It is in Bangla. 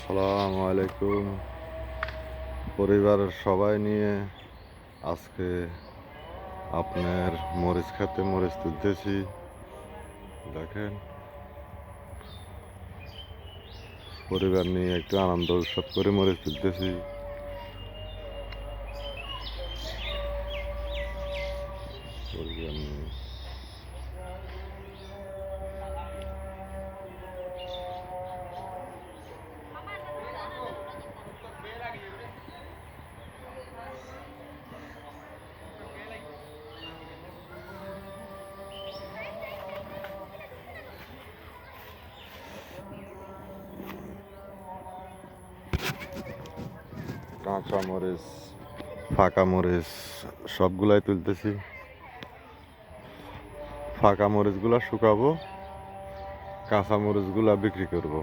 আসসালামু আলাইকুম। পরিবারের সবাই নিয়ে আজকে আপনার মরিচ খেতে মরিচ তুলতেছি। দেখেন, পরিবার নিয়ে একটু আনন্দ উৎসব করে মরিচ তুলতেছি। পরিবার নিয়ে কাঁচা মরিচ, ফাঁকা মরিচ সবগুলাই তুলতেছি। ফাঁকা মরিচগুলা শুকাবো, কাঁচা মরিচগুলা বিক্রি করব।